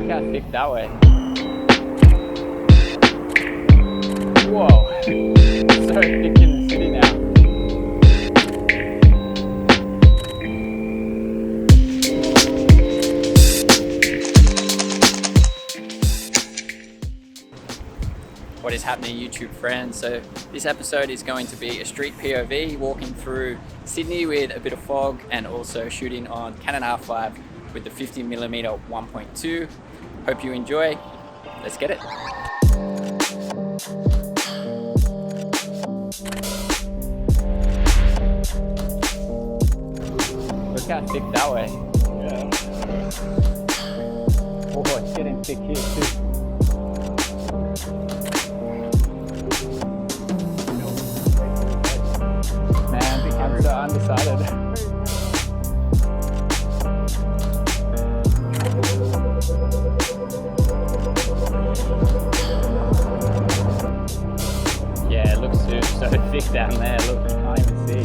Look how thick that way. Whoa. So thick in the city now. What is happening, YouTube friends? So this episode is going to be a street POV, walking through Sydney with a bit of fog and also shooting on Canon R5 with the 50mm 1.2. Hope you enjoy. Let's get it. Look how thick that way. Yeah. Oh, it's getting thick here too. I'm so undecided. Yeah, it looks so thick down there. Look, I can't even see.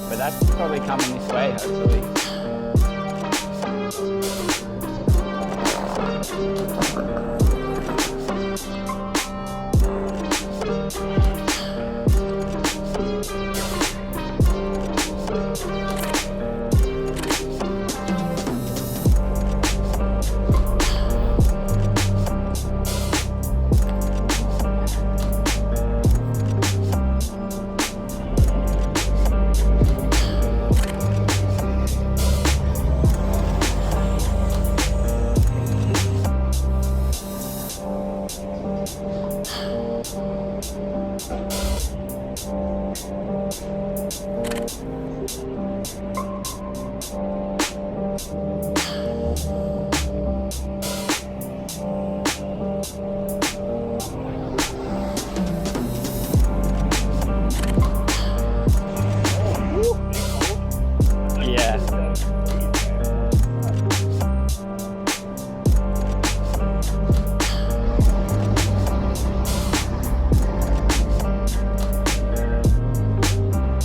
But that's probably coming this way, hopefully.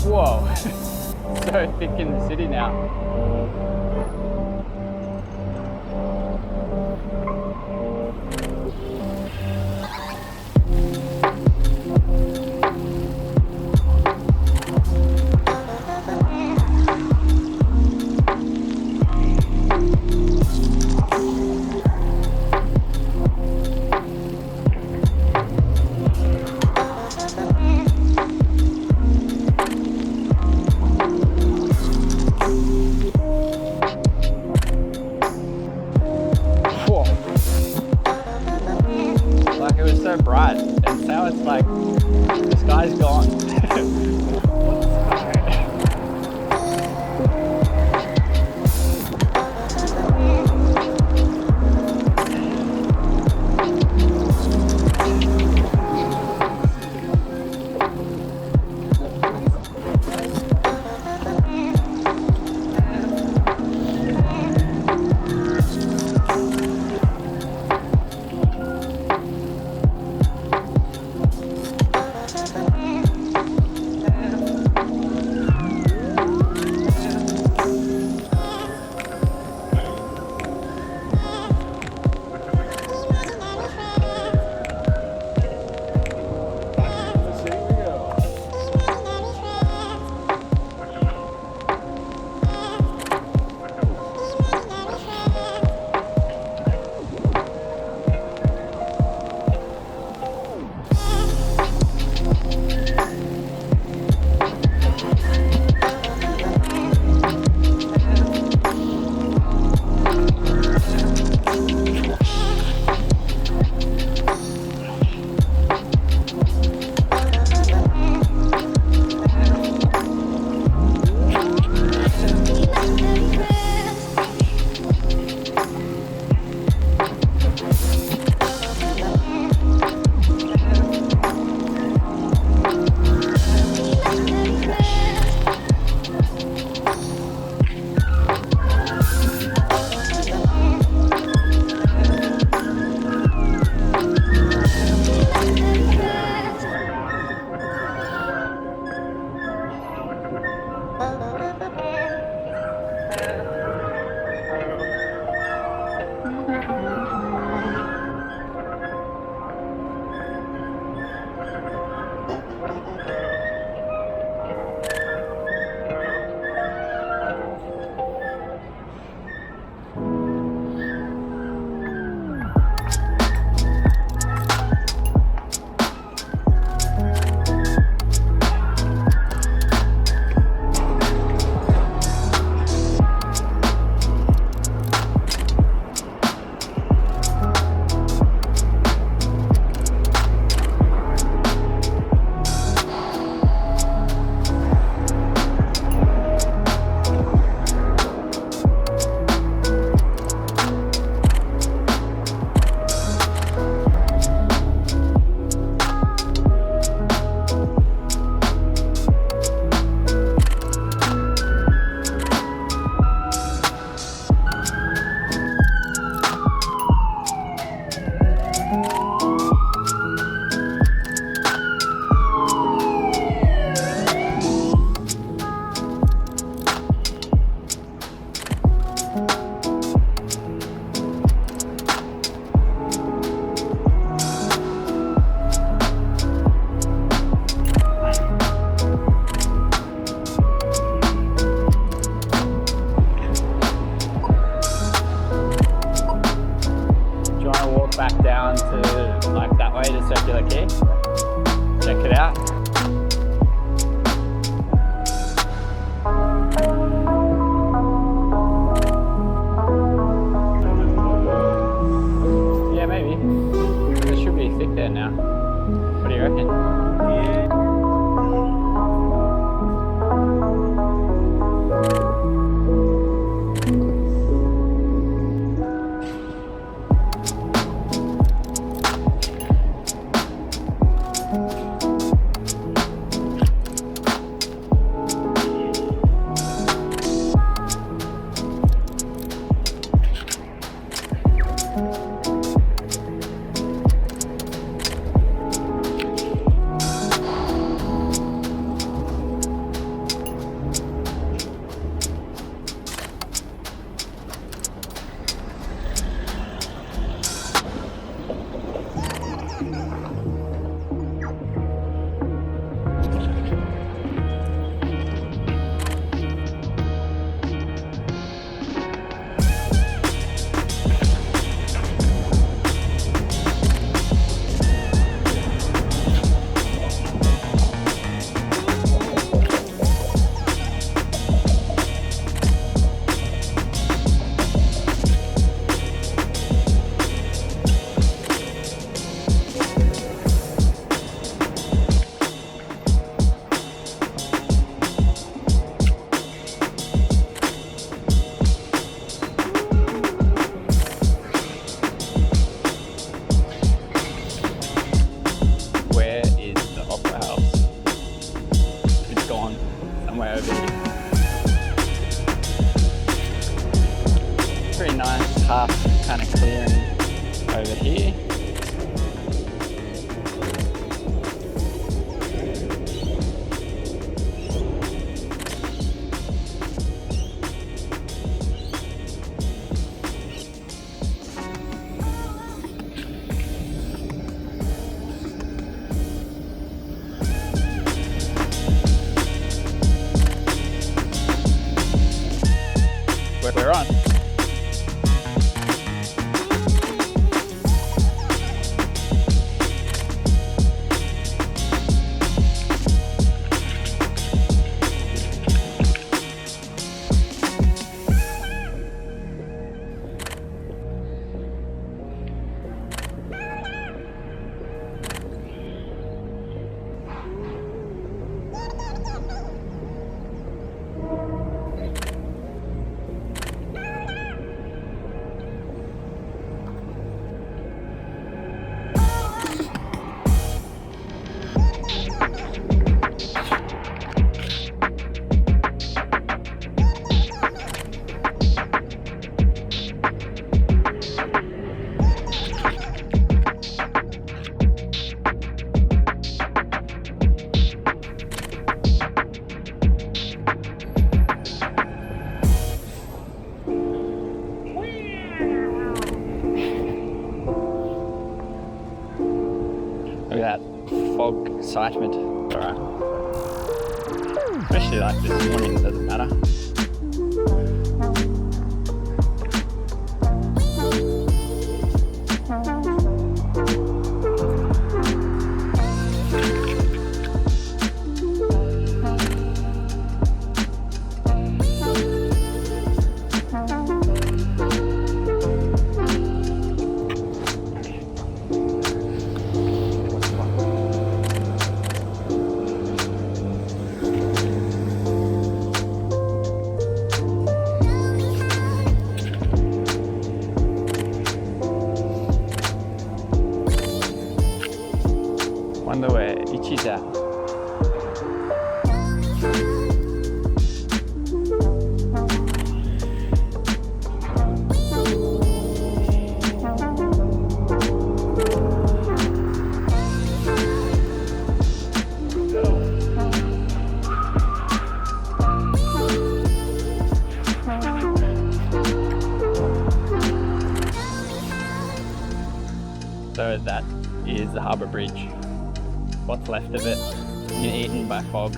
Whoa, so thick in the city now. Like, it was so bright, and now it's like the sky's gone. back down to like that way to Circular Quay. Check it out. Yeah, maybe. It should be thick there now. What do you reckon? Very nice half kind of clearing over here. We're on. Look at that fog excitement. Alright. Especially like this morning, it doesn't matter. Wonder where Itchy's at. So that is the harbour bridge. What's left of it been eaten by fog.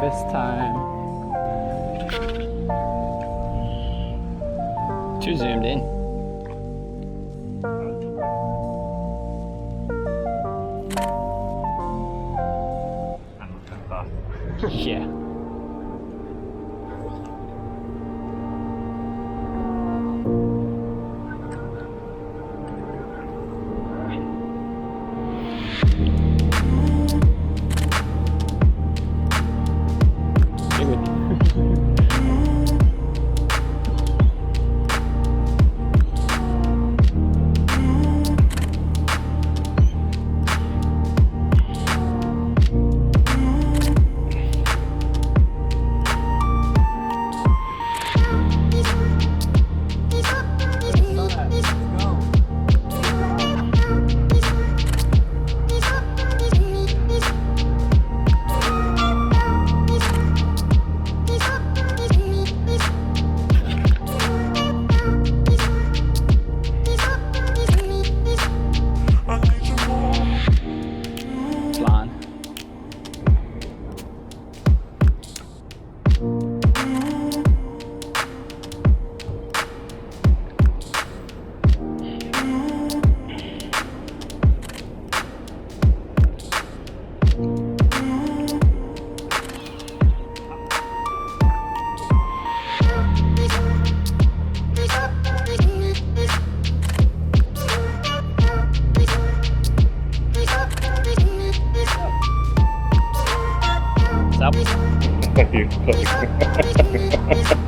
First time. Too zoomed in. Yeah. Thank you.